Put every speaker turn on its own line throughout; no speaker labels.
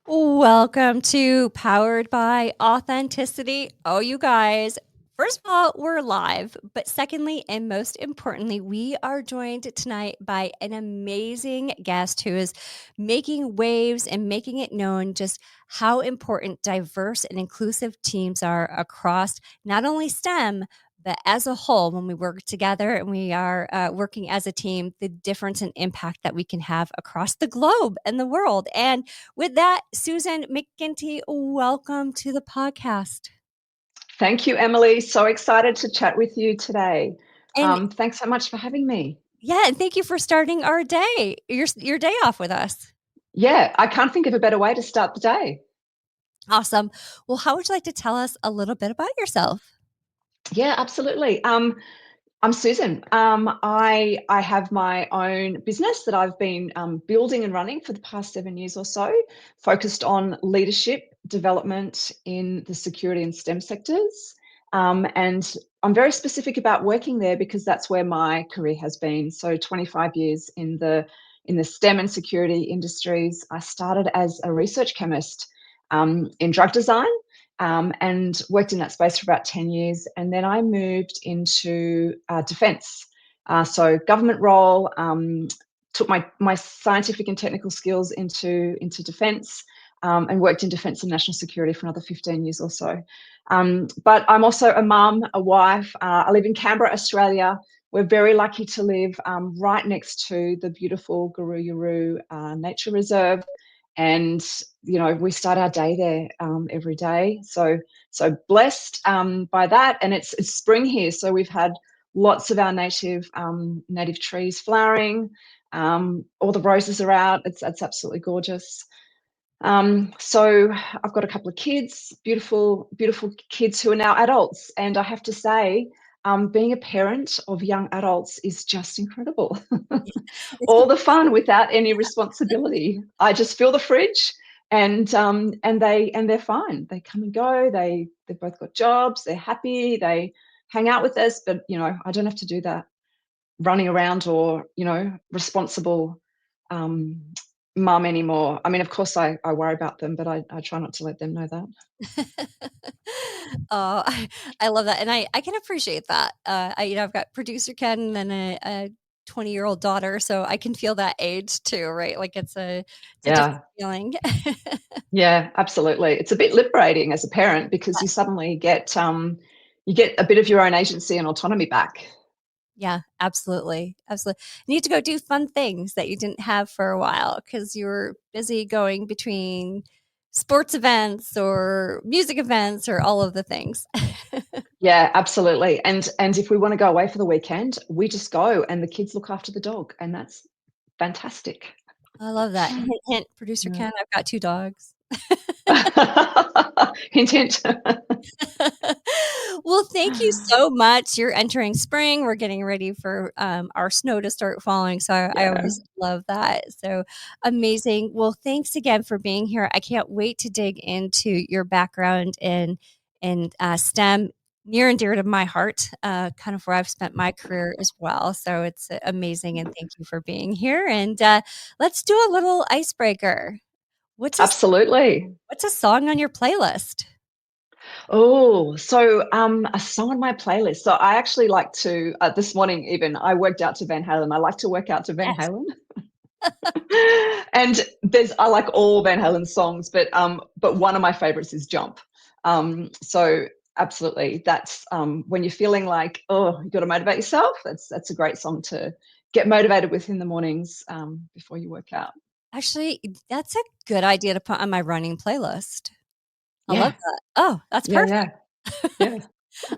Welcome to Powered by Authenticity. Oh, you guys. First of all, we're live. But secondly, and most importantly, we are joined tonight by an amazing guest who is making waves and making it known just how important diverse and inclusive teams are across not only STEM, but as a whole, when we work together and we are working as a team, the difference and impact that we can have across the globe and the world. And with that, Susan McGinty, welcome to the podcast.
Thank you, Emily. So excited to chat with you today.
And
Thanks so much for having me.
yeah, and thank you for starting our day, your day off with us.
Yeah, I can't think of a better way to start the day.
Awesome. Well, how would you like to tell us a little bit about yourself?
Yeah, absolutely. I'm Susan. I have my own business that I've been building and running for the past 7 years or so, focused on leadership development in the security and STEM sectors. And I'm very specific about working there because that's where my career has been. So 25 years in the STEM and security industries. I started as a research chemist in drug design, and worked in that space for about 10 years. And then I moved into defense. So government role, took my scientific and technical skills into defense, and worked in defense and national security for another 15 years or so. But I'm also a mum, a wife. I live in Canberra, Australia. We're very lucky to live right next to the beautiful Guru Nature Reserve. And we start our day there every day, so blessed by that. And it's spring here, so we've had lots of our native trees flowering. All the roses are out. It's absolutely gorgeous. So I've got a couple of kids, beautiful kids who are now adults, and I have to say, being a parent of young adults is just incredible.
It's
All the fun without any responsibility. I just fill the fridge, and they're fine. They come and go. They've both got jobs. They're happy. They hang out with us, but I don't have to do that running around or responsible um, mum anymore. I mean, of course, I worry about them, but I try not to let them know that.
Oh, I love that, and I can appreciate that. I've got producer Ken and then a 20-year-old daughter, so I can feel that age too, right? Like it's a different
Yeah.
feeling.
Yeah, absolutely. It's a bit liberating as a parent because you suddenly you get a bit of your own agency and autonomy back.
Yeah, absolutely, absolutely. You need to go do fun things that you didn't have for a while because you were busy going between sports events or music events or all of the things.
Yeah, absolutely. And if we want to go away for the weekend, we just go and the kids look after the dog, and that's fantastic.
I love that. Hint, hint, producer
Yeah.
Ken, I've got 2 dogs.
Hint, hint.
Well, thank you so much. You're entering spring. We're getting ready for our snow to start falling. So I
Yeah,
always love that. So amazing. Well, thanks again for being here. I can't wait to dig into your background in STEM, near and dear to my heart, kind of where I've spent my career as well. So it's amazing. And thank you for being here. And let's do a little icebreaker. What's a
absolutely.
what's a song on your playlist?
Oh, so a song on my playlist. So I actually like to, this morning even, I worked out to Van Halen. I like to work out to Van
Yes.
Halen. And I like all Van Halen songs, but one of my favorites is Jump. So absolutely, that's when you're feeling like, oh, you got to motivate yourself. That's a great song to get motivated with in the mornings before you work out.
Actually, that's a good idea to put on my running playlist. I love
Yeah,
that. Oh, that's
yeah,
perfect.
yeah, yeah.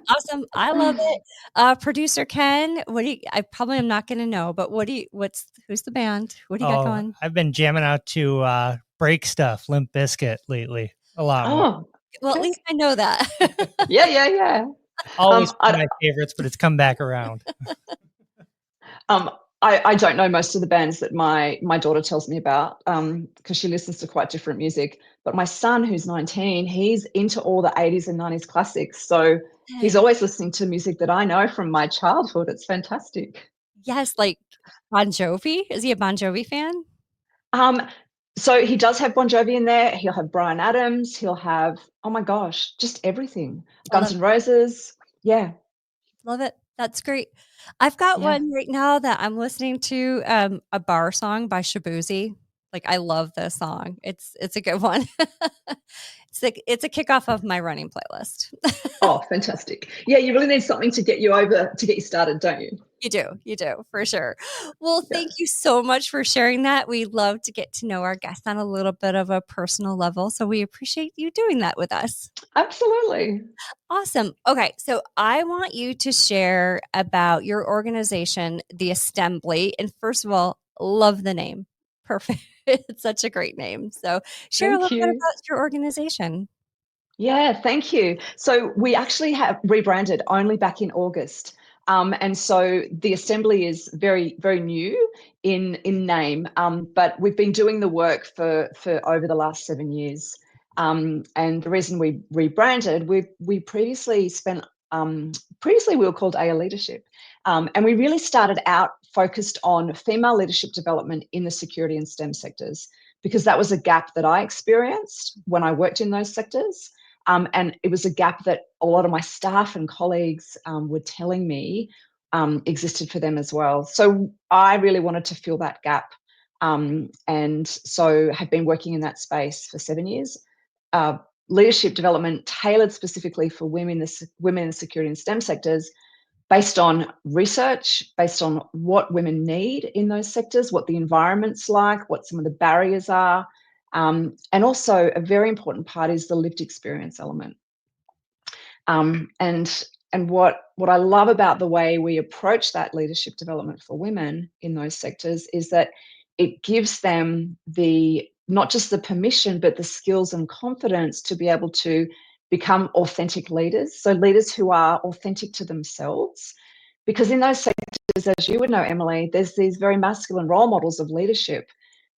Awesome. I love it. Producer Ken, what do you I probably am not gonna know, but what's who's the band? What do you got
Oh,
going?
I've been jamming out to break stuff, Limp Bizkit lately. A lot more.
Oh,
Well, at
okay.
least I know that.
Yeah, yeah, yeah.
Always
I,
one of my favorites, but it's come back around.
Um, I don't know most of the bands that my daughter tells me about because she listens to quite different music. But my son, who's 19, he's into all the 80s and 90s classics. So he's
Hey.
always listening to music that I know from my childhood. It's fantastic.
Yes, like Bon Jovi? Is he a Bon Jovi fan?
Um, So he does have Bon Jovi in there. He'll have Bryan Adams. He'll have, oh my gosh, just everything. Guns N' Roses. Yeah.
Love it. That's great. I've got
Yeah.
one right now that I'm listening to, a bar song by Shabuzi. Like, I love this song. It's a good one. It's a kickoff of my running playlist.
Oh, fantastic. Yeah, you really need something to get you over, to get you started, don't you?
You do, for sure. Well,
Yeah.
thank you so much for sharing that. We love to get to know our guests on a little bit of a personal level, so we appreciate you doing that with us.
Absolutely.
Awesome. Okay, so I want you to share about your organization, the Estembly. And first of all, love the name. Perfect. It's such a great name. So share a
Thank
little bit
you.
about your organization.
Yeah, thank you. So we actually have rebranded only back in August. And so the Estembly is very, very new in name, but we've been doing the work for over the last 7 years. And the reason we rebranded, we previously spent previously we were called AL Leadership, and we really started out focused on female leadership development in the security and STEM sectors, because that was a gap that I experienced when I worked in those sectors. And it was a gap that a lot of my staff and colleagues were telling me existed for them as well. So I really wanted to fill that gap. And so have been working in that space for 7 years. Leadership development tailored specifically for women in the security and STEM sectors, based on research, based on what women need in those sectors, what the environment's like, what some of the barriers are. And also a very important part is the lived experience element. And what I love about the way we approach that leadership development for women in those sectors is that it gives them not just the permission, but the skills and confidence to be able to become authentic leaders. So leaders who are authentic to themselves. Because in those sectors, as you would know, Emily, there's these very masculine role models of leadership.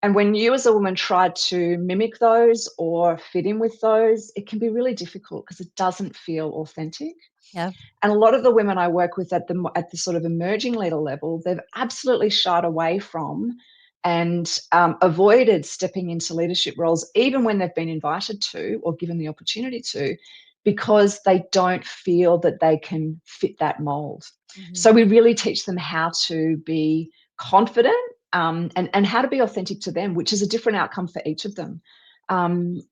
And when you as a woman try to mimic those or fit in with those, it can be really difficult because it doesn't feel authentic.
Yeah.
And a lot of the women I work with at the sort of emerging leader level, they've absolutely shied away from and avoided stepping into leadership roles, even when they've been invited to or given the opportunity to, because they don't feel that they can fit that mold.
Mm-hmm.
So we really teach them how to be confident, and how to be authentic to them, which is a different outcome for each of them. And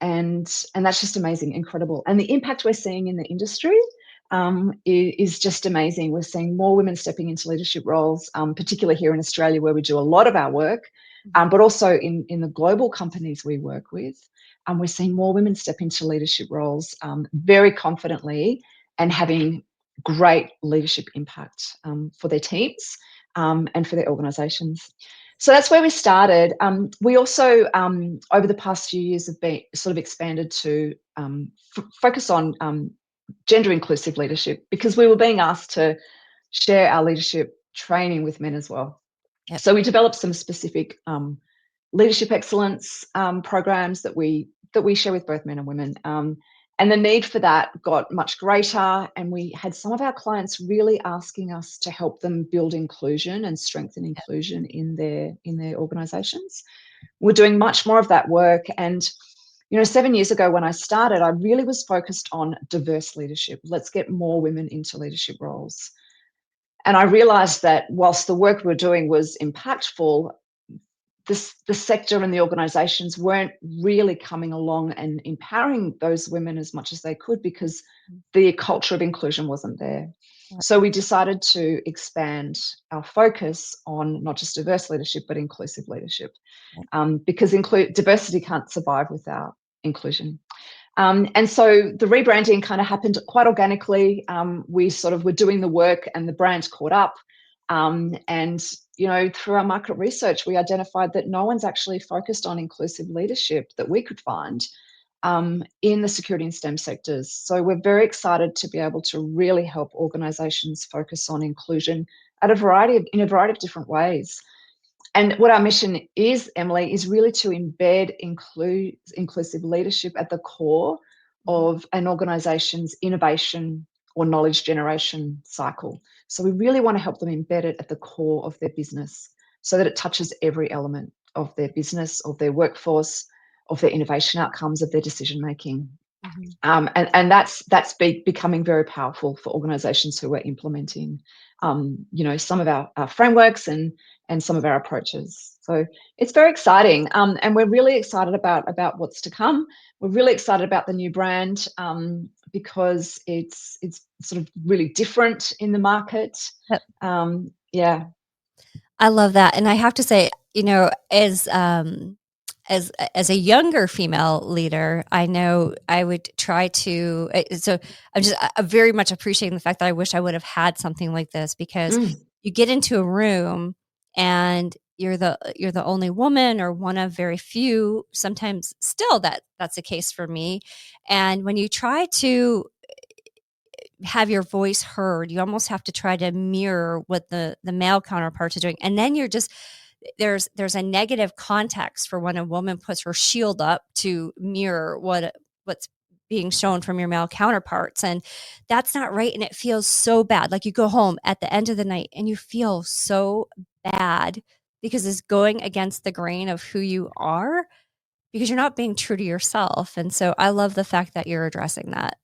that's just amazing, incredible. And the impact we're seeing in the industry is just amazing. We're seeing more women stepping into leadership roles, particularly here in Australia, where we do a lot of our work, but also in the global companies we work with. We're seeing more women step into leadership roles very confidently and having great leadership impact for their teams and for their organisations. So that's where we started. We also, over the past few years, have been sort of expanded to focus on gender inclusive leadership, because we were being asked to share our leadership training with men as well.
Yep.
So we developed some specific leadership excellence programs that we share with both men and women. And the need for that got much greater, and we had some of our clients really asking us to help them build inclusion and strengthen inclusion in their organizations. We're doing much more of that work. And 7 years ago when I started, I really was focused on diverse leadership. Let's get more women into leadership roles. And I realized that whilst the work we were doing was impactful, the sector and the organizations weren't really coming along and empowering those women as much as they could, because the culture of inclusion wasn't there. So we decided to expand our focus on not just diverse leadership, but inclusive leadership, because diversity can't survive without inclusion. And so the rebranding kind of happened quite organically. We sort of were doing the work and the brand caught up. And through our market research, we identified that no one's actually focused on inclusive leadership that we could find in the security and STEM sectors. So we're very excited to be able to really help organizations focus on inclusion in a variety of different ways. And what our mission is, Emily, is really to embed inclusive leadership at the core of an organization's innovation or knowledge generation cycle. So we really want to help them embed it at the core of their business so that it touches every element their business, of their workforce, of their innovation outcomes, of their decision making. And that's becoming very powerful for organizations who are implementing some of our frameworks and some of our approaches. So it's very exciting, and we're really excited about what's to come. We're really excited about the new brand, because it's sort of really different in the market.
Yep.
Yeah.
I love that. And I have to say, as a younger female leader, I know I would try to. So I'm very much appreciating the fact that I wish I would have had something like this, because you get into a room and you're the only woman or one of very few. Sometimes still that's the case for me. And when you try to have your voice heard, you almost have to try to mirror what the male counterparts are doing, and then you're just there's a negative context for when a woman puts her shield up to mirror what's being shown from your male counterparts, and that's not right. And it feels so bad. Like, you go home at the end of the night and you feel so bad because it's going against the grain of who you are, because you're not being true to yourself. And so I love the fact that you're addressing that.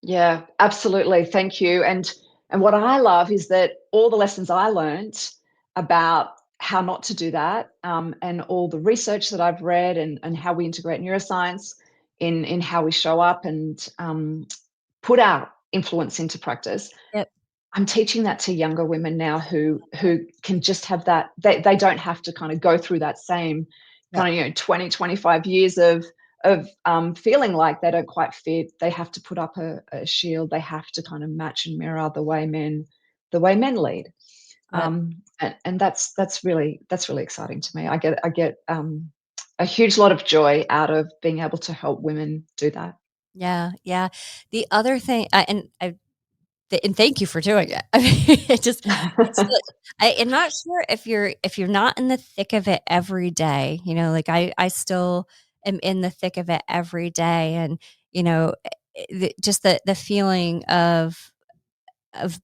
Yeah, absolutely. Thank you. And what I love is that all the lessons I learned about how not to do that, and all the research that I've read, and how we integrate neuroscience in how we show up and put our influence into practice.
Yep.
I'm teaching that to younger women now who can just have that. They don't have to kind of go through that same kind of 20, 25 years of feeling like they don't quite fit. They have to put up a shield. They have to kind of match and mirror the way men lead. And that's really exciting to me. I get a huge lot of joy out of being able to help women do that.
Yeah. The other thing, and thank you for doing it. I mean, I'm not sure if you're not in the thick of it every day. Like, I still am in the thick of it every day, and just the feeling of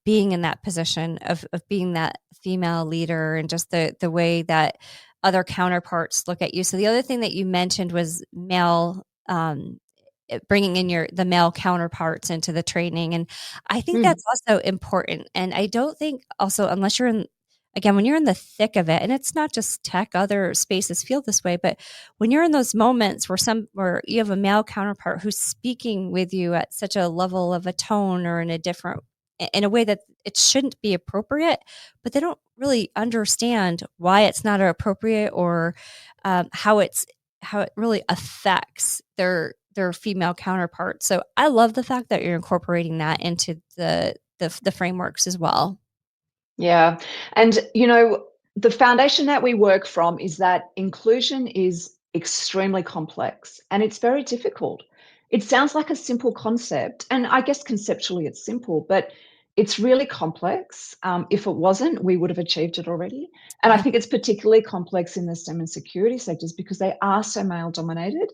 being in that position of being that female leader, and just the way that other counterparts look at you. So the other thing that you mentioned was male, bringing in the male counterparts into the training. And I think that's also important. And I don't think also, unless you're when you're in the thick of it, and it's not just tech, other spaces feel this way, but when you're in those moments where you have a male counterpart who's speaking with you at such a level of a tone, or in a way that it shouldn't be appropriate, but they don't really understand why it's not appropriate, or how it really affects their female counterparts. So I love the fact that you're incorporating that into the frameworks as well.
Yeah. And, the foundation that we work from is that inclusion is extremely complex and it's very difficult. It sounds like a simple concept, and I guess conceptually it's simple, but it's really complex. If it wasn't, we would have achieved it already. And I think it's particularly complex in the STEM and security sectors because they are so male dominated.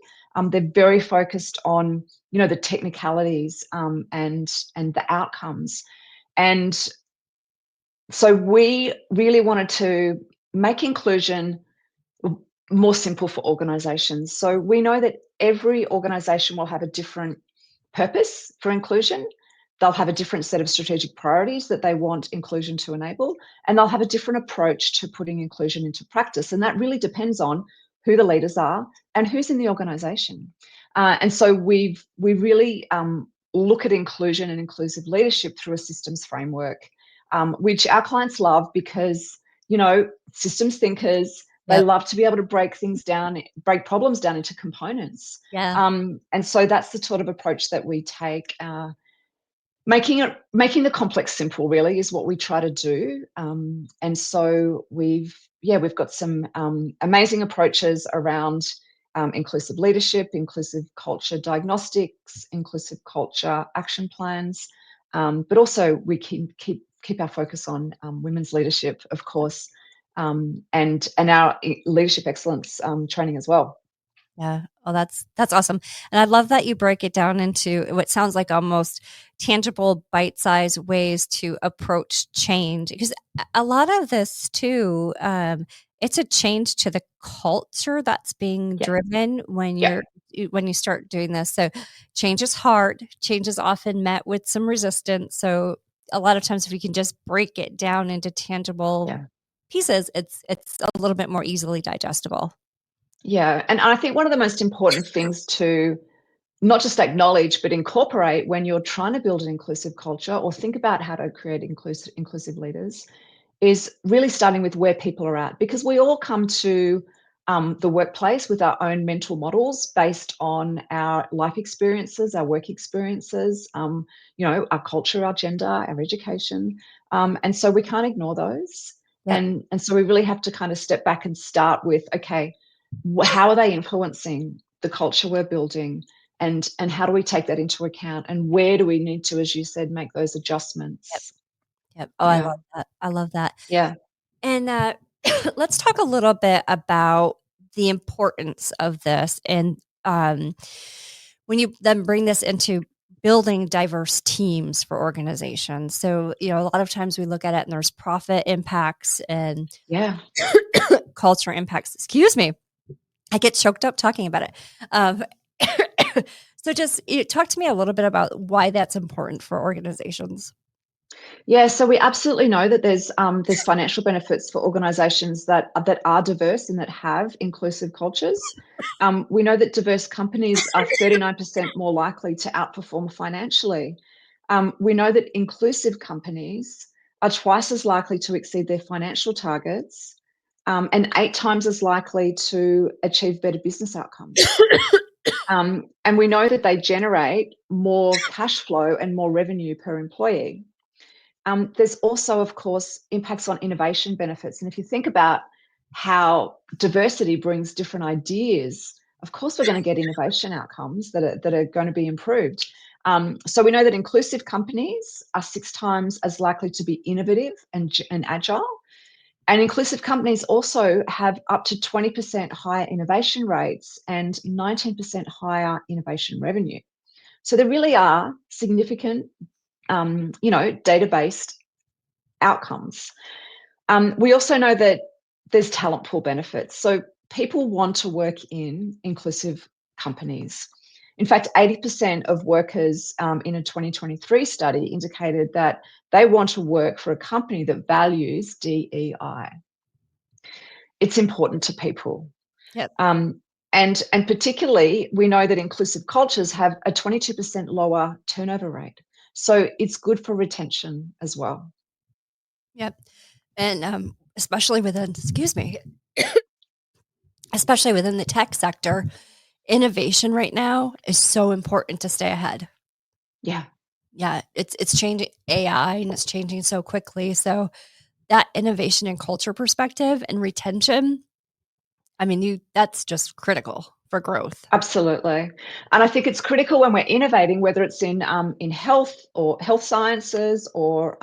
They're very focused on, the technicalities, and the outcomes. And so we really wanted to make inclusion more simple for organizations. So we know that every organization will have a different purpose for inclusion. They'll have a different set of strategic priorities that they want inclusion to enable, and they'll have a different approach to putting inclusion into practice. And that really depends on who the leaders are and who's in the organization. And so we really look at inclusion and inclusive leadership through a systems framework, which our clients love because, systems thinkers, they love to be able to break problems down into components.
Yeah.
And so that's the sort of approach that we take. Making the complex simple really is what we try to do. And so we've got some amazing approaches around inclusive leadership, inclusive culture diagnostics, inclusive culture action plans, but also we keep our focus on women's leadership, of course, and our leadership excellence training as well.
Yeah. Oh, that's awesome. And I love that you break it down into what sounds like almost tangible, bite-sized ways to approach change. Because a lot of this too, it's a change to the culture that's being
Yeah.
driven when
Yeah.
when you start doing this. So change is hard. Change is often met with some resistance. So a lot of times, if we can just break it down into tangible
Yeah.
pieces, it's a little bit more easily digestible.
Yeah. And I think one of the most important things to not just acknowledge, but incorporate when you're trying to build an inclusive culture or think about how to create inclusive leaders is really starting with where people are at, because we all come to the workplace with our own mental models based on our life experiences, our work experiences, our culture, our gender, our education, and so we can't ignore those.
Yep.
And so we really have to kind of step back and start with, okay, how are they influencing the culture we're building, and how do we take that into account, and where do we need to, as you said, make those
Yep.
adjustments?
Yep. Oh, I
Yeah.
love that. I love that.
Yeah.
And let's talk a little bit about the importance of this. And when you then bring this into building diverse teams for organizations. So, a lot of times we look at it and there's profit impacts and
Yeah.
culture impacts. Excuse me. I get choked up talking about it. Um, so just talk to me a little bit about why that's important for organizations.
Yeah, so we absolutely know that there's financial benefits for organisations that are diverse and that have inclusive cultures. We know that diverse companies are 39% more likely to outperform financially. We know that inclusive companies are twice as likely to exceed their financial targets, and 8 times as likely to achieve better business outcomes. And we know that they generate more cash flow and more revenue per employee. There's also, of course, impacts on innovation benefits. And if you think about how diversity brings different ideas, of course, we're going to get innovation outcomes that are going to be improved. So we know that inclusive companies are 6 times as likely to be innovative and agile. And inclusive companies also have up to 20% higher innovation rates and 19% higher innovation revenue. So there really are significant, data-based outcomes. We also know that there's talent pool benefits. So people want to work in inclusive companies. In fact, 80% of workers in a 2023 study indicated that they want to work for a company that values DEI. It's important to people.
Yep.
And particularly, we know that inclusive cultures have a 22% lower turnover rate. So it's good for retention as well.
Yep. And especially within, excuse me, especially within the tech sector, innovation right now is so important to stay ahead.
Yeah.
Yeah, it's changing AI and it's changing so quickly. So that innovation and culture perspective and retention, I mean, that's just critical for growth.
Absolutely. And I think it's critical when we're innovating, whether it's in health or health sciences or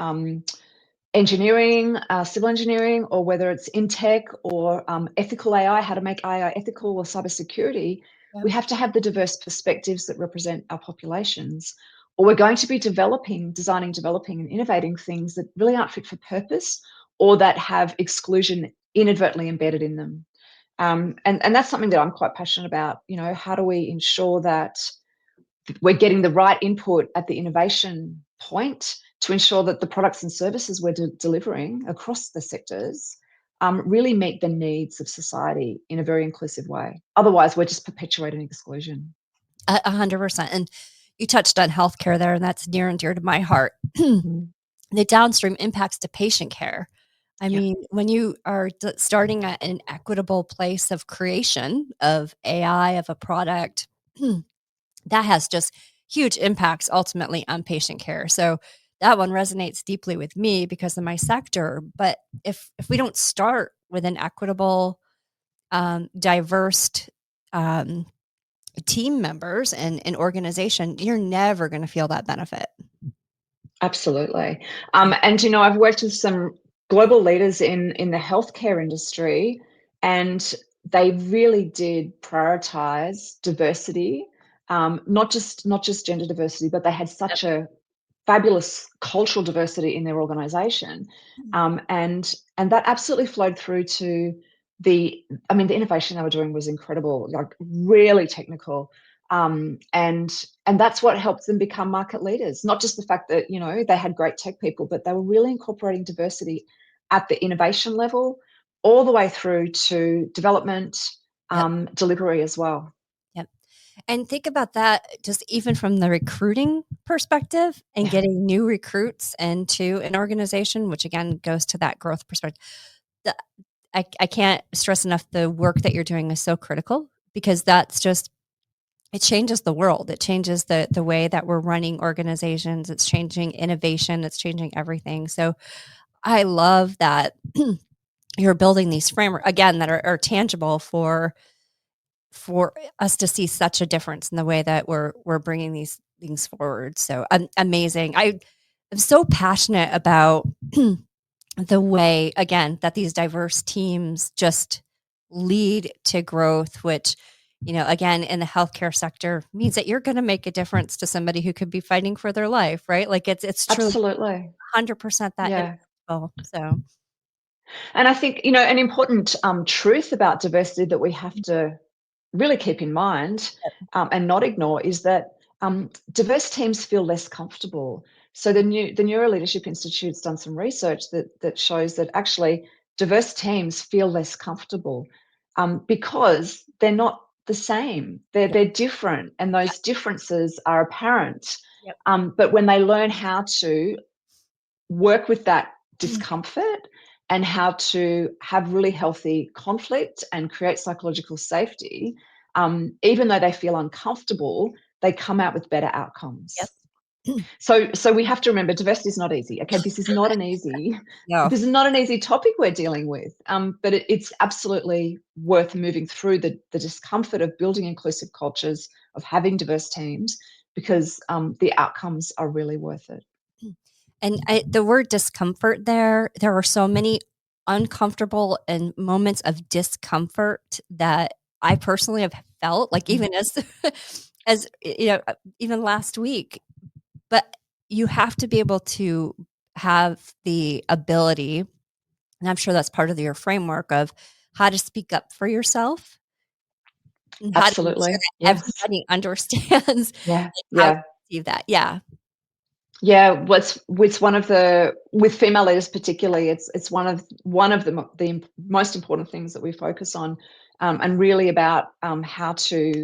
engineering, civil engineering, or whether it's in tech or ethical AI, how to make AI ethical, or cybersecurity.
Yep.
We have to have the diverse perspectives that represent our populations, or we're going to be designing, developing, and innovating things that really aren't fit for purpose or that have exclusion inadvertently embedded in them. And that's something that I'm quite passionate about. How do we ensure that we're getting the right input at the innovation point to ensure that the products and services we're delivering across the sectors really meet the needs of society in a very inclusive way. Otherwise, we're just perpetuating exclusion.
100%. And you touched on healthcare there, and that's near and dear to my heart.
Mm.
The downstream impacts to patient care. I
Yep.
mean, when you are starting at an equitable place of creation of AI, of a product, that has just huge impacts ultimately on patient care. So that one resonates deeply with me because of my sector. But if we don't start with an equitable, diverse team members and an organization, you're never going to feel that benefit.
Absolutely. And I've worked with some global leaders in the healthcare industry, and they really did prioritize diversity, not just gender diversity, but they had such a fabulous cultural diversity in their organization. And that absolutely flowed through to the innovation they were doing was incredible, like really technical. And that's what helped them become market leaders. Not just the fact that, they had great tech people, but they were really incorporating diversity at the innovation level, all the way through to development,
Yep.
delivery as well.
Yep. And think about that just even from the recruiting perspective and
Yeah.
getting new recruits into an organization, which again goes to that growth perspective. I can't stress enough the work that you're doing is so critical because that's just it changes the world. It changes the way that we're running organizations. It's changing innovation. It's changing everything. So I love that you're building these framework again that are tangible for us to see such a difference in the way that we're bringing these things forward. So amazing. I'm so passionate about the way again that these diverse teams just lead to growth, which again in the healthcare sector means that you're going to make a difference to somebody who could be fighting for their life, right? Like it's truly
Absolutely.
100% that
Yeah.
impactful. So
And I think, an important truth about diversity that we have to really keep in mind, and not ignore, is that diverse teams feel less comfortable. So the Neuro Leadership Institute's done some research that shows that actually diverse teams feel less comfortable, because they're not the same. They're different, and those differences are apparent.
Yep.
But when they learn how to work with that discomfort and how to have really healthy conflict and create psychological safety, even though they feel uncomfortable, they come out with better outcomes.
Yep.
So we have to remember diversity is not easy. Okay, this is not an easy
No.
this is not an easy topic we're dealing with. But it's absolutely worth moving through the discomfort of building inclusive cultures, of having diverse teams, because the outcomes are really worth it.
And the word discomfort there are so many uncomfortable and moments of discomfort that I personally have felt, like even as even last week. But you have to be able to have the ability, and I'm sure that's part of your framework of how to speak up for yourself and how to make sure
Absolutely.
that
Yes.
everybody understands
Yeah.
how to
Yeah.
receive that. Yeah.
Yeah. What's one of the with female leaders particularly, it's one of the most important things that we focus on, and really about how to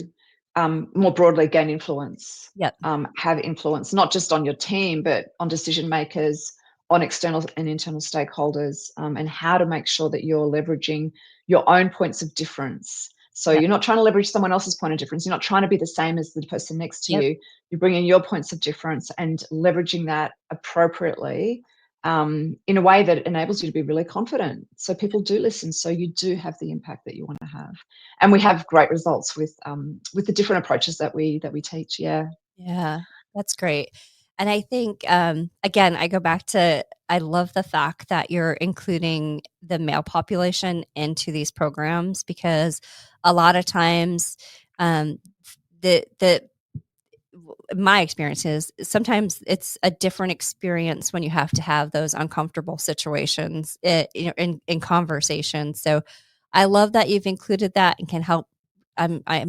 more broadly gain influence,
Yep.
have influence not just on your team but on decision makers, on external and internal stakeholders, and how to make sure that you're leveraging your own points of difference. So
Yep.
you're not trying to leverage someone else's point of difference. You're not trying to be the same as the person next to
Yep.
you. You're bringing your points of difference and leveraging that appropriately, in a way that enables you to be really confident. So people do listen. So you do have the impact that you want to have. And we have great results with the different approaches that we teach. Yeah.
Yeah, that's great. And I think, again, I go back to I love the fact that you're including the male population into these programs because a lot of times, the my experience is sometimes it's a different experience when you have to have those uncomfortable situations, in conversation. So I love that you've included that and can help. I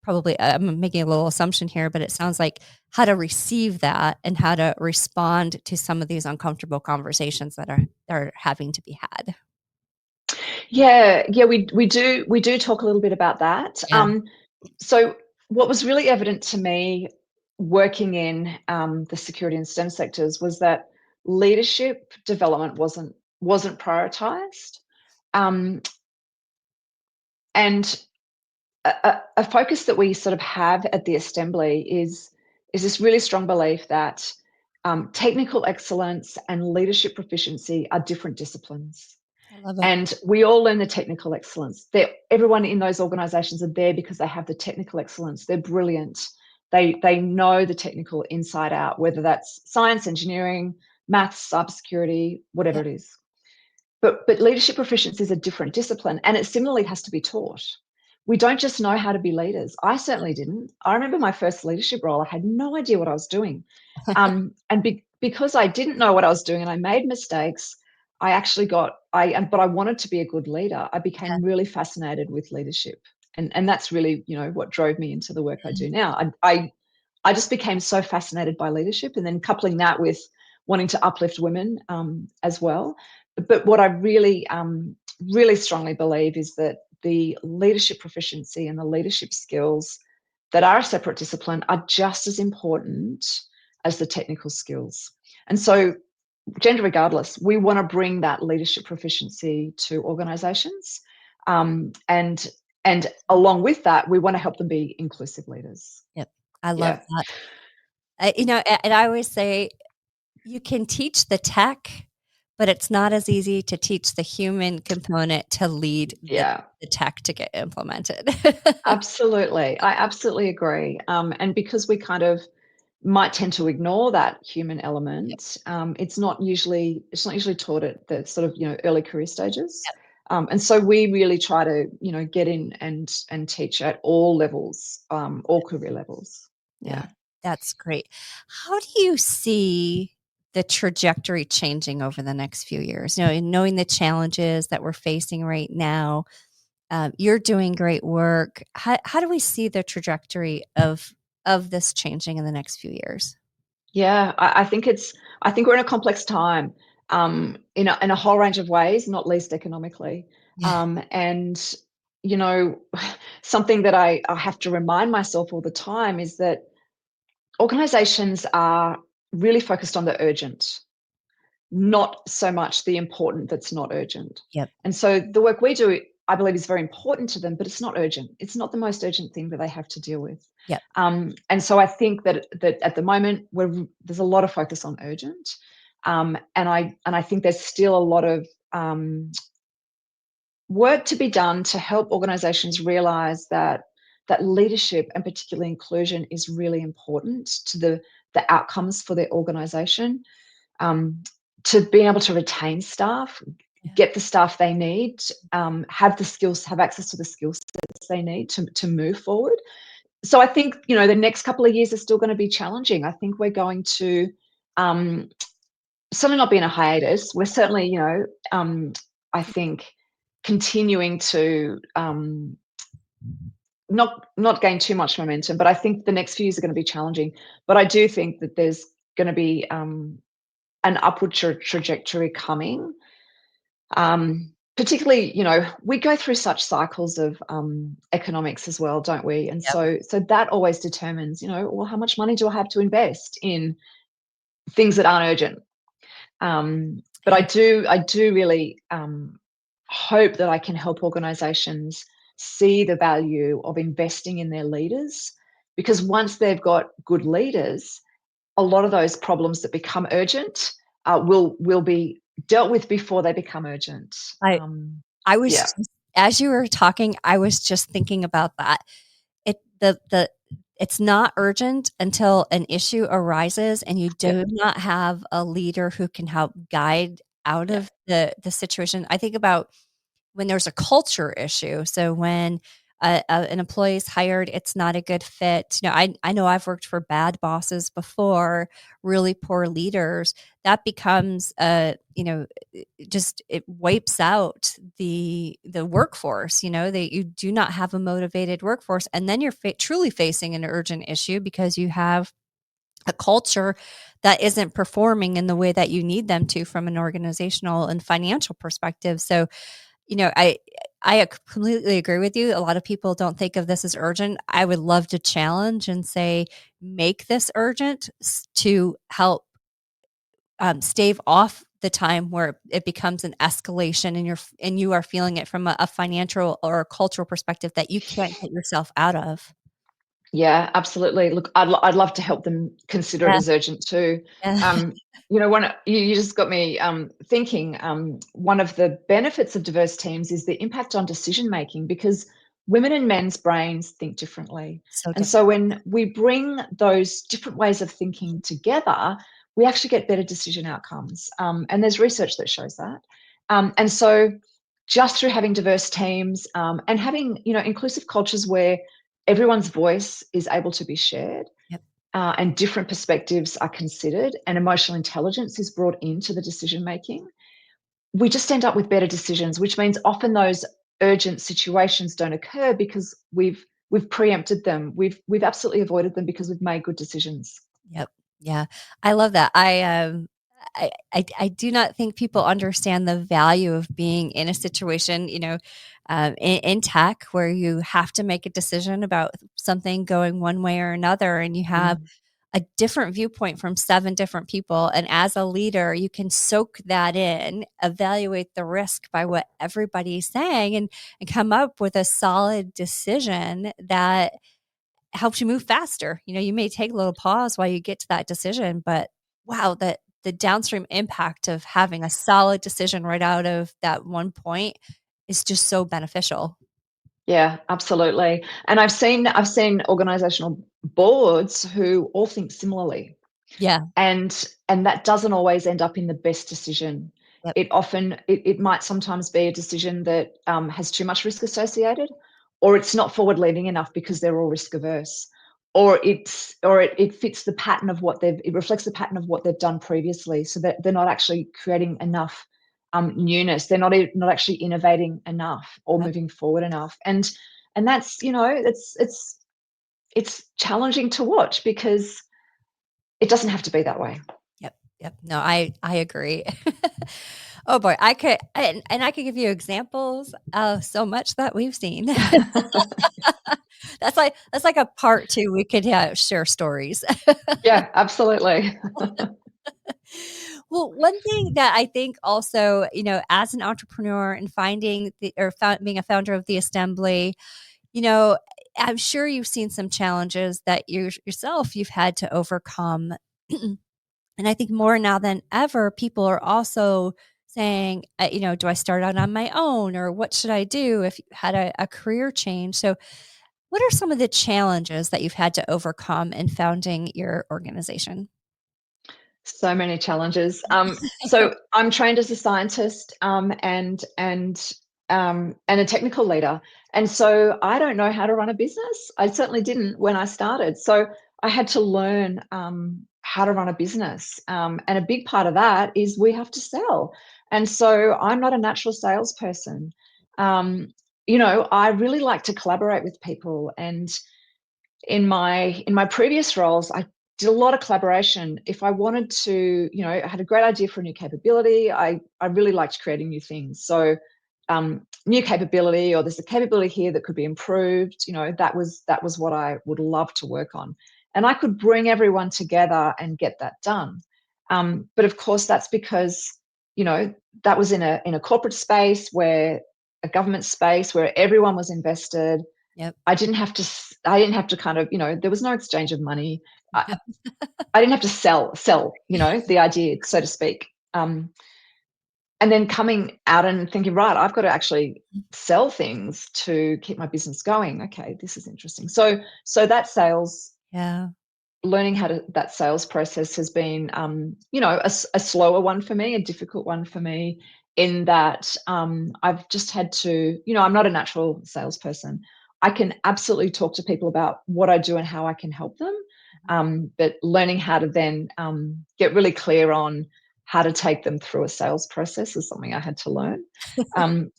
probably I'm making a little assumption here, but it sounds like how to receive that and how to respond to some of these uncomfortable conversations that are having to be had.
Yeah, yeah, we do talk a little bit about that.
Yeah,
So what was really evident to me working in the security and STEM sectors was that leadership development wasn't prioritized, um, and a focus that we sort of have at the Estembly is this really strong belief that technical excellence and leadership proficiency are different disciplines.
I love it.
And we all learn the technical excellence. Everyone in those organizations are there because they have the technical excellence. They're brilliant. They know the technical inside out, whether that's science, engineering, maths, cybersecurity, whatever
Yeah,
it is. But leadership proficiency is a different discipline, and it similarly has to be taught. We don't just know how to be leaders. I certainly didn't. I remember my first leadership role, I had no idea what I was doing. Because I didn't know what I was doing and I made mistakes, but I wanted to be a good leader. I became really fascinated with leadership. And that's really, what drove me into the work I do now. I just became so fascinated by leadership, and then coupling that with wanting to uplift women as well. But what I really, really strongly believe is that the leadership proficiency and the leadership skills that are a separate discipline are just as important as the technical skills. And so, gender regardless, we want to bring that leadership proficiency to organizations. And along with that, we want to help them be inclusive leaders.
Yep. I love that. And I always say you can teach the tech, but it's not as easy to teach the human component to lead the tech to get implemented.
Absolutely. I absolutely agree. And because we kind of might tend to ignore that human element, it's not usually taught at the sort of, early career stages. And so we really try to, get in and teach at all levels, all career levels.
Yeah, that's great. How do you see the trajectory changing over the next few years? Knowing the challenges that we're facing right now, you're doing great work. How do we see the trajectory of this changing in the next few years?
Yeah, I think we're in a complex time, in a whole range of ways, not least economically. And something that I have to remind myself all the time is that organizations are really focused on the urgent, not so much the important that's not urgent. And so the work we do, I believe, is very important to them, but it's not urgent. It's not the most urgent thing that they have to deal with. And so I think that at the moment there's a lot of focus on urgent, and I think there's still a lot of work to be done to help organizations realize that leadership, and particularly inclusion, is really important to the outcomes for their organization. To be able to retain staff, get the staff they need, have access to the skill sets they need to move forward. So I think, the next couple of years are still going to be challenging. I think we're going to certainly not be in a hiatus. We're certainly, I think, continuing to not gain too much momentum, but I think the next few years are going to be challenging. But I do think that there's going to be an upward trajectory coming. Particularly, we go through such cycles of economics as well, don't we? And so that always determines, well, how much money do I have to invest in things that aren't urgent? But I do really hope that I can help organizations see the value of investing in their leaders, because once they've got good leaders, a lot of those problems that become urgent will be dealt with before they become urgent.
I was as you were talking, I was just thinking about that. It's not urgent until an issue arises and you do not have a leader who can help guide out of the situation. I think about when there's a culture issue. So when an employee is hired, it's not a good fit. I know I've worked for bad bosses before, really poor leaders. That becomes, it wipes out the workforce. That you do not have a motivated workforce, and then you're truly facing an urgent issue because you have a culture that isn't performing in the way that you need them to from an organizational and financial perspective. So, I completely agree with you. A lot of people don't think of this as urgent. I would love to challenge and say, make this urgent to help stave off the time where it becomes an escalation and you are feeling it from a financial or a cultural perspective that you can't get yourself out of.
Yeah, absolutely. Look, I'd love to help them consider it as urgent too. You just got me thinking. One of the benefits of diverse teams is the impact on decision making, because women and men's brains think differently. So when we bring those different ways of thinking together, we actually get better decision outcomes. And there's research that shows that. And so just through having diverse teams and having, inclusive cultures where everyone's voice is able to be shared,
Yep.
and different perspectives are considered and emotional intelligence is brought into the decision making, we just end up with better decisions, which means often those urgent situations don't occur because we've preempted them. We've absolutely avoided them because we've made good decisions.
Yep. Yeah. I love that. I do not think people understand the value of being in a situation, in tech where you have to make a decision about something going one way or another, and you have a different viewpoint from 7 different people. And as a leader, you can soak that in, evaluate the risk by what everybody's saying, and come up with a solid decision that helps you move faster. You may take a little pause while you get to that decision, but wow, that the downstream impact of having a solid decision right out of that one point is just so beneficial.
Yeah, absolutely. And I've seen organizational boards who all think similarly.
Yeah.
And that doesn't always end up in the best decision.
Yep.
It might sometimes be a decision that has too much risk associated, or it's not forward leaning enough because they're all risk averse, or it fits the pattern of it reflects the pattern of what they've done previously, so that they're not actually creating enough newness. They're not actually innovating enough or
Yep.
moving forward enough. And that's, it's challenging to watch because it doesn't have to be that way.
Yep. No, I agree. Oh boy, I could give you examples of so much that we've seen. That's like a part 2. We could share stories.
Yeah, absolutely.
Well, one thing that I think also, as an entrepreneur and being a founder of the Estembly, I'm sure you've seen some challenges that you've had to overcome. And I think more now than ever, people are also saying, do I start out on my own, or what should I do if you had a career change? So what are some of the challenges that you've had to overcome in founding your organization?
So many challenges. So I'm trained as a scientist, and a technical leader, and so I don't know how to run a business. I certainly didn't when I started. So I had to learn how to run a business, and a big part of that is we have to sell. And so I'm not a natural salesperson. I really like to collaborate with people, and in my previous roles, I did a lot of collaboration. If I wanted to, I had a great idea for a new capability. I really liked creating new things. So new capability, or there's a capability here that could be improved. That was what I would love to work on, and I could bring everyone together and get that done. But of course, that's because that was in a corporate space, where a government space where everyone was invested.
Yep.
I didn't have to kind of, there was no exchange of money. I didn't have to sell, the idea, so to speak. And then coming out and thinking, right, I've got to actually sell things to keep my business going. Okay, this is interesting. So that sales,
Yeah.
learning that sales process has been, a slower one for me, a difficult one for me, in that I've just had to, I'm not a natural salesperson. I can absolutely talk to people about what I do and how I can help them. But learning how to then get really clear on how to take them through a sales process is something I had to learn. And,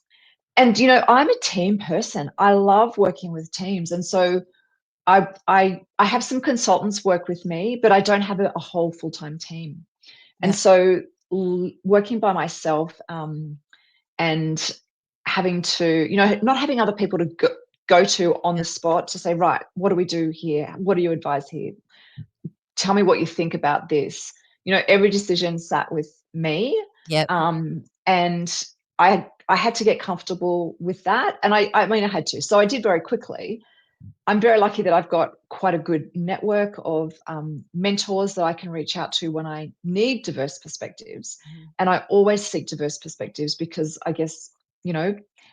I'm a team person. I love working with teams. And so I have some consultants work with me, but I don't have a whole full-time team. And
Yep.
so working by myself, and having to, not having other people to go to on the spot to say, right, what do we do here? What do you advise here? Tell me what you think about this. Every decision sat with me.
Yep.
And I had to get comfortable with that. And I mean, I had to. So I did very quickly. I'm very lucky that I've got quite a good network of mentors that I can reach out to when I need diverse perspectives. And I always seek diverse perspectives because I guess,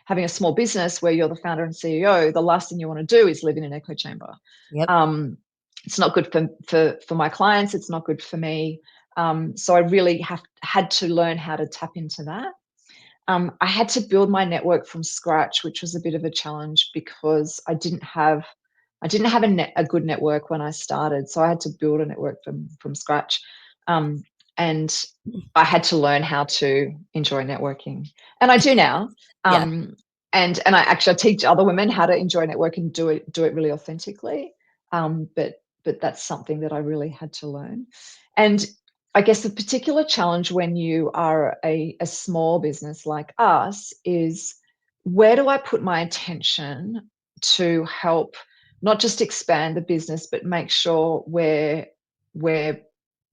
having a small business where you're the founder and CEO, the last thing you want to do is live in an echo chamber.
Yep.
It's not good for my clients. It's not good for me. So I really had to learn how to tap into that. I had to build my network from scratch, which was a bit of a challenge because I didn't have a good network when I started, so I had to build a network from scratch, and I had to learn how to enjoy networking, and I do now.
Yeah.
And I teach other women how to enjoy networking and do it really authentically. But that's something that I really had to learn. And I guess the particular challenge when you are a small business like us is, where do I put my attention to help not just expand the business, but make sure we're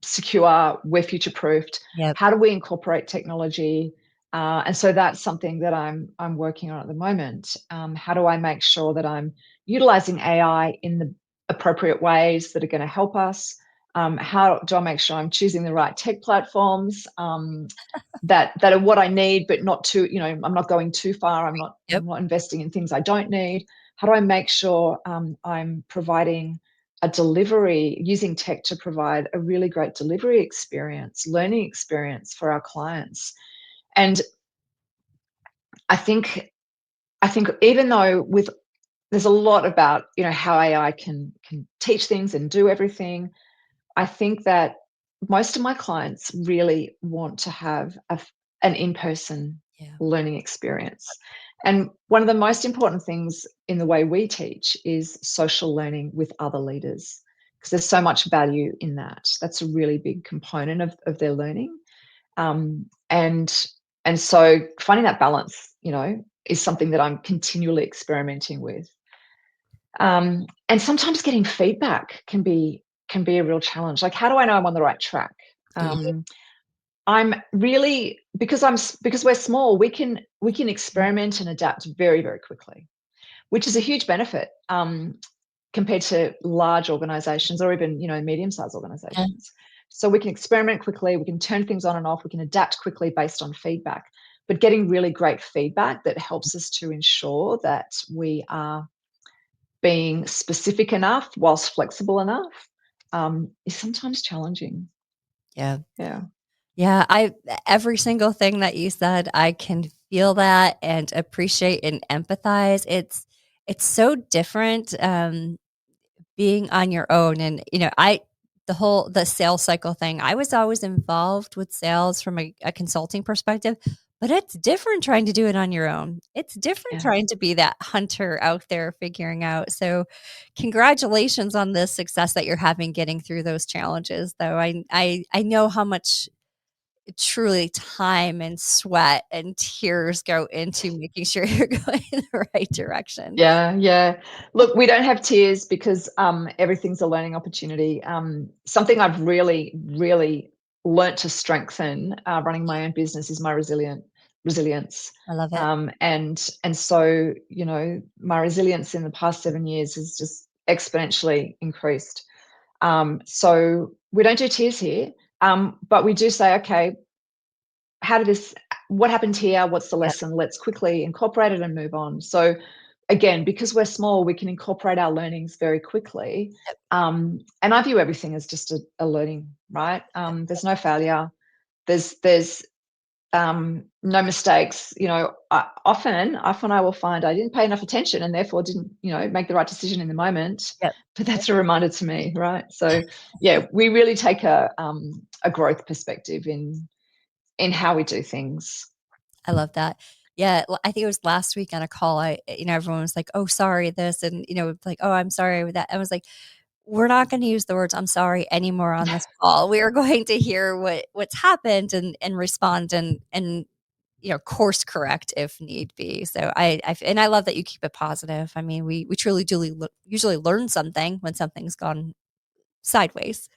secure, we're future proofed.
Yep.
How do we incorporate technology? And so that's something that I'm working on at the moment. How do I make sure that I'm utilizing AI in the appropriate ways that are going to help us? How do I make sure I'm choosing the right tech platforms that are what I need, but not too, I'm not going too far. I'm not investing in things I don't need. How do I make sure I'm providing a delivery, using tech to provide a really great delivery experience, learning experience for our clients? And I think even though there's a lot about how AI can teach things and do everything, I think that most of my clients really want to have an in-person learning experience. And one of the most important things in the way we teach is social learning with other leaders, because there's so much value in that. That's a really big component of their learning. And so finding that balance, is something that I'm continually experimenting with. And sometimes getting feedback can be a real challenge. Like, how do I know I'm on the right track? I'm really, because we're small, we can experiment and adapt very, very quickly, which is a huge benefit compared to large organizations or even medium-sized organizations. So we can experiment quickly, we can turn things on and off, we can adapt quickly based on feedback. But getting really great feedback that helps us to ensure that we are being specific enough whilst flexible enough is sometimes challenging.
Yeah.
Yeah.
Yeah. Every single thing that you said, I can feel that and appreciate and empathize. It's so different being on your own. And, the sales cycle thing, I was always involved with sales from a consulting perspective, but it's different trying to do it on your own. It's different trying to be that hunter out there figuring out. So congratulations on the success that you're having getting through those challenges, though. I know how much truly time and sweat and tears go into making sure you're going in the right direction.
Yeah. Look, we don't have tears because everything's a learning opportunity. Something I've really, really learnt to strengthen running my own business is my resilience.
I love it.
And so, my resilience in the past 7 years has just exponentially increased. So we don't do tears here, but we do say, okay, what happened here? What's the lesson? Let's quickly incorporate it and move on. So again, because we're small, we can incorporate our learnings very quickly. And I view everything as just a learning, right? There's no failure. There's no mistakes. Often I will find I didn't pay enough attention and therefore didn't, make the right decision in the moment. But that's a reminder to me, right? So yeah, we really take a growth perspective in how we do things.
I love that. Yeah, I think it was last week on a call. Everyone was like, "Oh, sorry, this," and like, "Oh, I'm sorry with that." I was like, "We're not going to use the words 'I'm sorry' anymore on this call. We are going to hear what's happened and respond and course correct if need be." So I love that you keep it positive. I mean, we truly do usually learn something when something's gone sideways.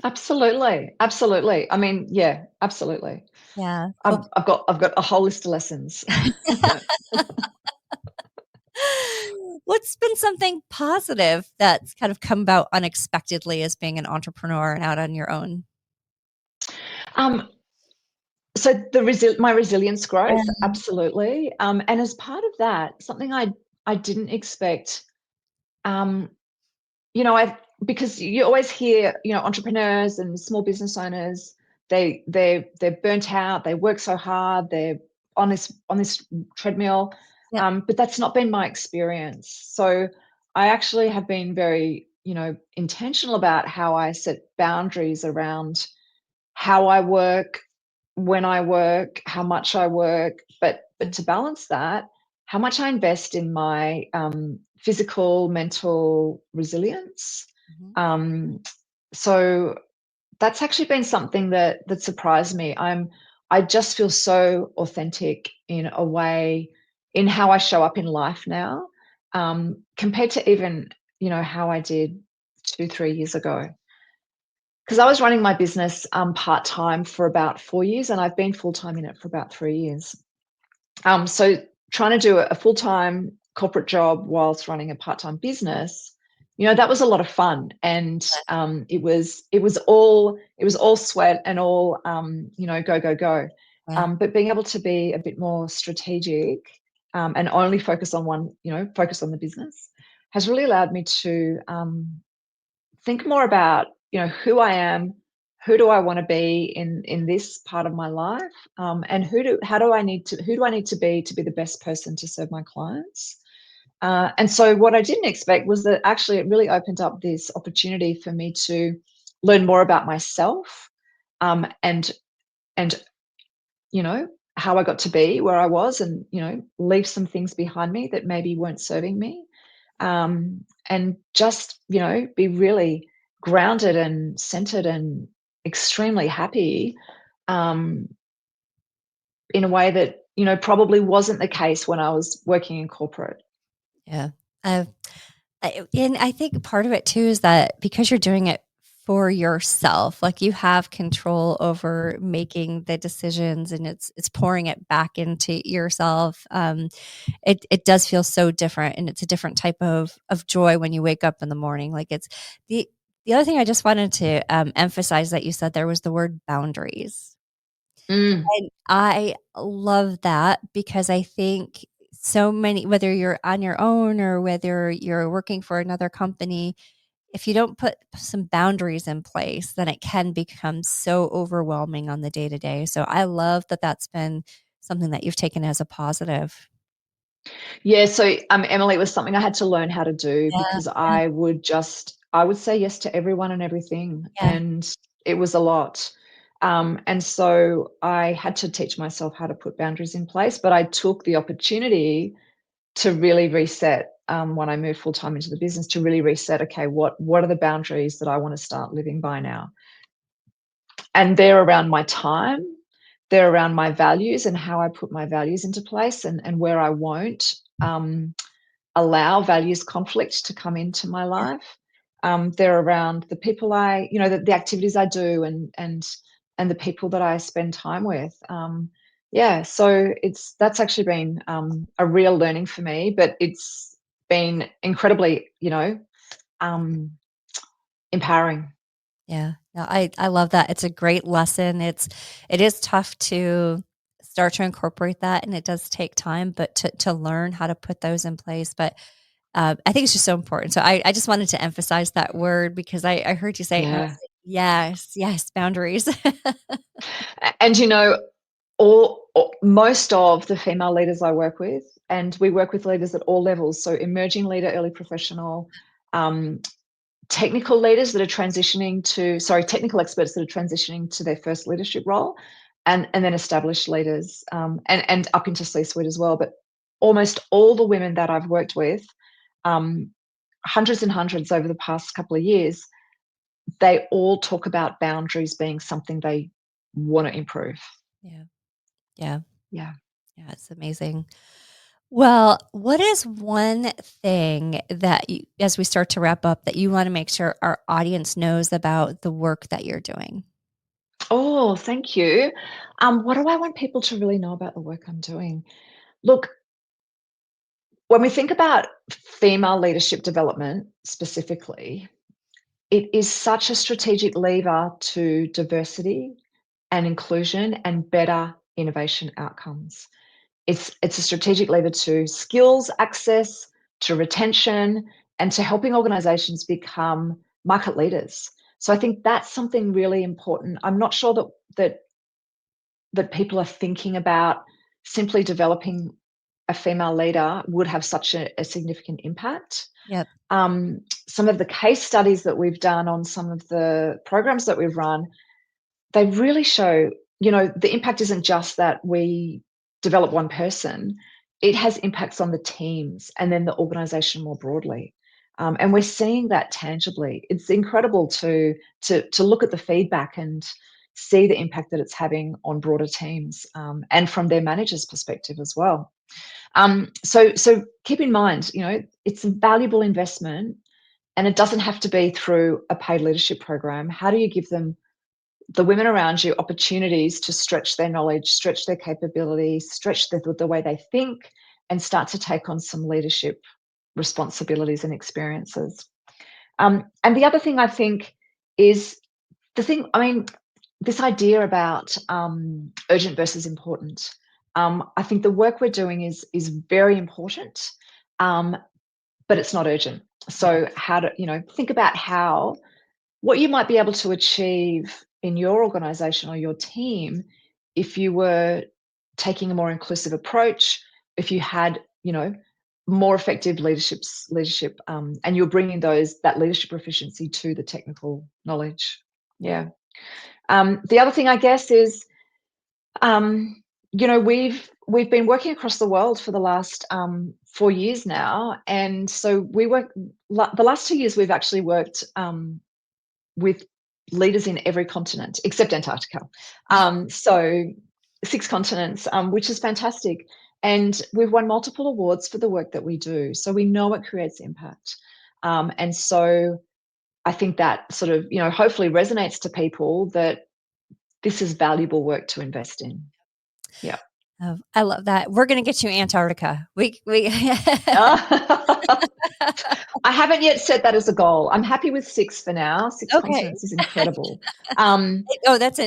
Absolutely. I mean, yeah, absolutely.
Yeah.
I've got a whole list of lessons.
What's been something positive that's kind of come about unexpectedly as being an entrepreneur and out on your own?
So my resilience growth, absolutely. And as part of that, something I didn't expect, because you always hear, entrepreneurs and small business owners, they're burnt out, they work so hard, they're on this treadmill.
Yeah.
But that's not been my experience. So I actually have been very, intentional about how I set boundaries around how I work, when I work, how much I work, but to balance that, how much I invest in my physical, mental resilience.
Mhm.
So that's actually been something that surprised me. I just feel so authentic in a way in how I show up in life now, compared to even how I did 2-3 years ago. Because I was running my business part time for about 4 years, and I've been full time in it for about 3 years. So trying to do a full time corporate job whilst running a part time business, that was a lot of fun, and it was all sweat and all go go go.
Yeah.
But being able to be a bit more strategic, and only focus on focus on the business, has really allowed me to think more about who I am, who do I want to be in this part of my life, and who do I need to be the best person to serve my clients. And so what I didn't expect was that actually it really opened up this opportunity for me to learn more about myself, and how I got to be where I was, and leave some things behind me that maybe weren't serving me, and just be really grounded and centered and extremely happy, um, in a way that probably wasn't the case when I was working in corporate.
Yeah. And I think part of it too is that because you're doing it for yourself, like you have control over making the decisions and it's pouring it back into yourself. It does feel so different, and it's a different type of joy when you wake up in the morning. Like it's the other thing I just wanted to emphasize that you said there was the word boundaries.
Mm,
And I love that because I think so many, whether you're on your own or whether you're working for another company, if you don't put some boundaries in place, then it can become so overwhelming on the day to day. So I love that that's been something that you've taken as a positive.
yeah, so Emily, it was something I had to learn how to do,
Yeah,
because
yeah,
I would say yes to everyone and everything,
yeah,
and it was a lot. And so I had to teach myself how to put boundaries in place, but I took the opportunity to really reset, when I moved full time into the business, to really reset. Okay, what are the boundaries that I want to start living by now? And they're around my time, they're around my values and how I put my values into place, and where I won't allow values conflict to come into my
yeah,
life. They're around the people the activities I do, and the people that I spend time with. Yeah, so that's actually been a real learning for me, but it's been incredibly, um, empowering.
yeah. No, I love that. It's a great lesson. It is tough to start to incorporate that, and it does take time, but to learn how to put those in place. But I think it's just so important. So I just wanted to emphasize that word because I heard you say it, and I was
Yeah.
like, yes, yes, boundaries.
And most of the female leaders I work with, and we work with leaders at all levels, so emerging leader, early professional, um, technical leaders that are technical experts that are transitioning to their first leadership role, and then established leaders, and up into C-suite as well. But almost all the women that I've worked with, um, hundreds and hundreds over the past couple of years, they all talk about boundaries being something they want to improve.
Yeah, yeah,
Yeah.
yeah. It's amazing. Well, what is one thing that you, as we start to wrap up, that you want to make sure our audience knows about the work that you're doing?
Oh, thank you. What do I want people to really know about the work I'm doing? Look, when we think about female leadership development specifically, it is such a strategic lever to diversity and inclusion and better innovation outcomes. It's a strategic lever to skills access, to retention, and to helping organizations become market leaders. So I think that's something really important. I'm not sure that people are thinking about simply developing a female leader would have such a significant impact.
Yep.
Some of the case studies that we've done on some of the programs that we've run, they really show, the impact isn't just that we develop one person, it has impacts on the teams and then the organization more broadly. And we're seeing that tangibly. It's incredible to look at the feedback and see the impact that it's having on broader teams, and from their managers' perspective as well. So keep in mind, it's a valuable investment, and it doesn't have to be through a paid leadership program. How do you give them, the women around you, opportunities to stretch their knowledge, stretch their capabilities, stretch the way they think, and start to take on some leadership responsibilities and experiences? And the other thing I think is this idea about urgent versus important. I think the work we're doing is very important, but it's not urgent. So how to, think about what you might be able to achieve in your organization or your team if you were taking a more inclusive approach, if you had, more effective leadership, and you're bringing that leadership proficiency to the technical knowledge. Yeah. The other thing, I guess, is, we've been working across the world for the last 4 years now, and so the last 2 years we've actually worked with leaders in every continent except Antarctica. So 6 continents, which is fantastic. And we've won multiple awards for the work that we do. So we know it creates impact. And so I think that sort of, hopefully resonates to people that this is valuable work to invest in. Yeah.
Oh, I love that. We're going to get you Antarctica. We
I haven't yet set that as a goal. I'm happy with 6 for now. 6
Okay.
continents is incredible.
That's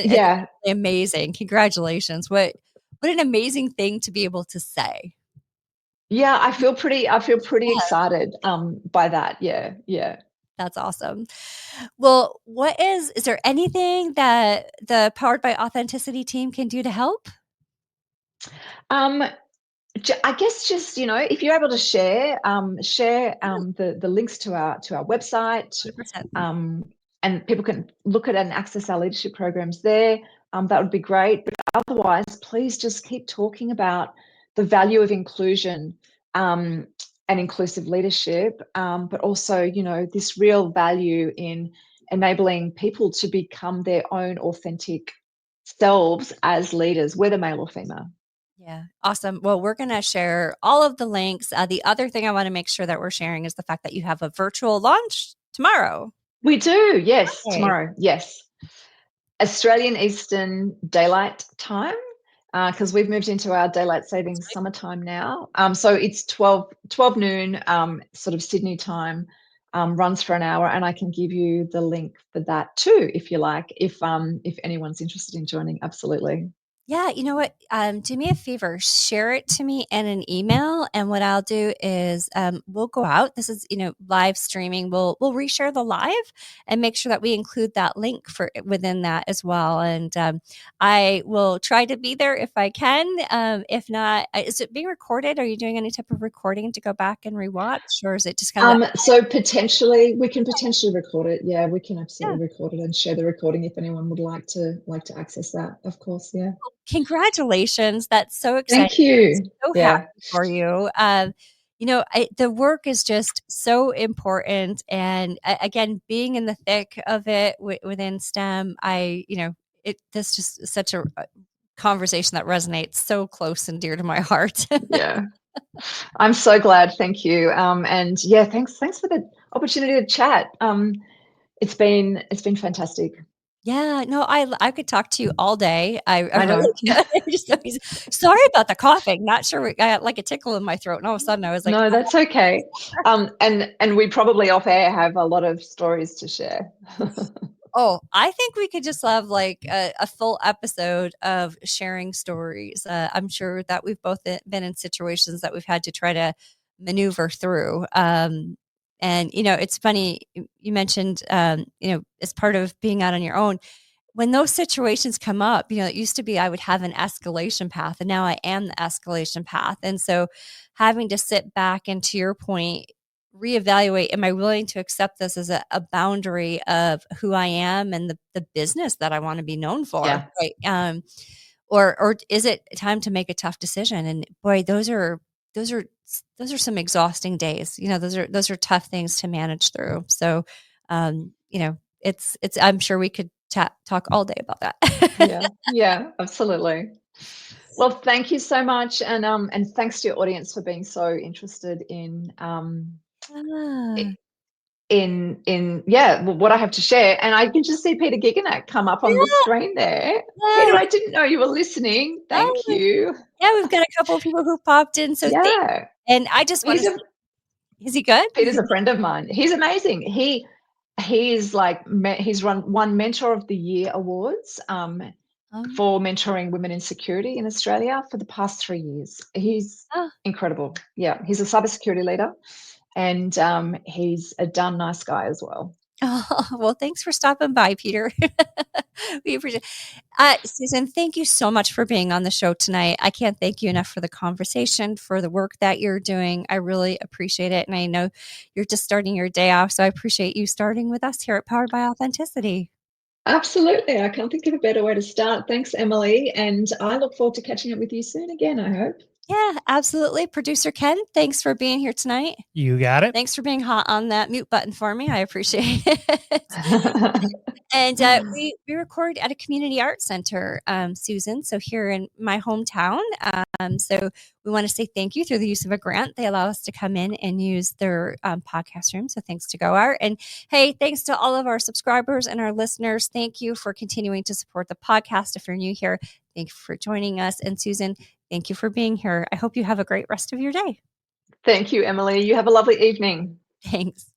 amazing. Congratulations. What an amazing thing to be able to say.
Yeah, I feel pretty excited by that. Yeah.
That's awesome. Well, is there anything that the Powered by Authenticity team can do to help?
I guess just, if you're able to share the links to our website,
100%.
and people can look at and access our leadership programs there, that would be great. But otherwise, please just keep talking about the value of inclusion, and inclusive leadership, but also, this real value in enabling people to become their own authentic selves as leaders, whether male or female.
Yeah. Awesome. Well, we're going to share all of the links. The other thing I want to make sure that we're sharing is the fact that you have a virtual launch tomorrow.
We do. Yes.
Okay.
Tomorrow. Yes. Australian Eastern Daylight Time, because we've moved into our daylight savings summertime now. So it's 12 noon, sort of Sydney time, runs for an hour, and I can give you the link for that too, if you like, if anyone's interested in joining. Absolutely.
Yeah, you know what? Do me a favor, share it to me in an email, and what I'll do is we'll go out. This is live streaming. We'll reshare the live and make sure that we include that link within that as well. And I will try to be there if I can. If not, is it being recorded? Are you doing any type of recording to go back and rewatch, or is it just kind of?
So we can potentially record it. Yeah, we can absolutely record it and share the recording if anyone would like to access that. Of course, yeah.
Congratulations. That's so exciting.
Thank you.
I'm so happy for you. The work is just so important. And again, being in the thick of it within STEM, this just such a conversation that resonates so close and dear to my heart.
Yeah. I'm so glad. Thank you. And yeah, thanks for the opportunity to chat. It's been fantastic.
Yeah, no, I could talk to you all day. I
know.
Really sorry about the coughing. Not sure. I got like a tickle in my throat, and all of a sudden I was like,
"No, that's okay." And we probably off air have a lot of stories to share.
Oh, I think we could just have like a full episode of sharing stories. I'm sure that we've both been in situations that we've had to try to maneuver through. And it's funny you mentioned, as part of being out on your own, when those situations come up, it used to be I would have an escalation path, and now I am the escalation path. And so having to sit back and, to your point, reevaluate, am I willing to accept this as a boundary of who I am and the business that I want to be known for?
Yeah.
Right. Or is it time to make a tough decision? And boy, those are some exhausting days. Those are tough things to manage through. So, it's I'm sure we could talk all day about that.
Yeah, absolutely. Well, thank you so much, and thanks to your audience for being so interested in
Ah,
what I have to share. And I can just see Peter Giganak come up on the
yeah,
screen there. Peter,
yay.
I didn't know you were listening. Thank
Oh,
you.
yeah, we've got a couple of people who popped in, so thank you.
Yeah,
And I just want to say, is he good?
Peter's a friend of mine. He's amazing. He's like he's won Mentor of the Year awards for mentoring women in security in Australia for the past 3 years. He's
Oh.
incredible. Yeah, he's a cybersecurity leader, and he's a darn nice guy as well.
Oh, well, thanks for stopping by, Peter. We appreciate Susan, thank you so much for being on the show tonight. I can't thank you enough for the conversation, for the work that you're doing. I really appreciate it. And I know you're just starting your day off, so I appreciate you starting with us here at Powered by Authenticity.
Absolutely. I can't think of a better way to start. Thanks, Emily. And I look forward to catching up with you soon again, I hope.
Yeah, absolutely. Producer Ken, thanks for being here tonight.
You got it.
Thanks for being hot on that mute button for me. I appreciate it. And we record at a community arts center, Susan, so here in my hometown. So we want to say thank you through the use of a grant. They allow us to come in and use their podcast room. So thanks to Go Art. And hey, thanks to all of our subscribers and our listeners. Thank you for continuing to support the podcast. If you're new here, thank you for joining us. And Susan, thank you for being here. I hope you have a great rest of your day.
Thank you, Emily. You have a lovely evening.
Thanks.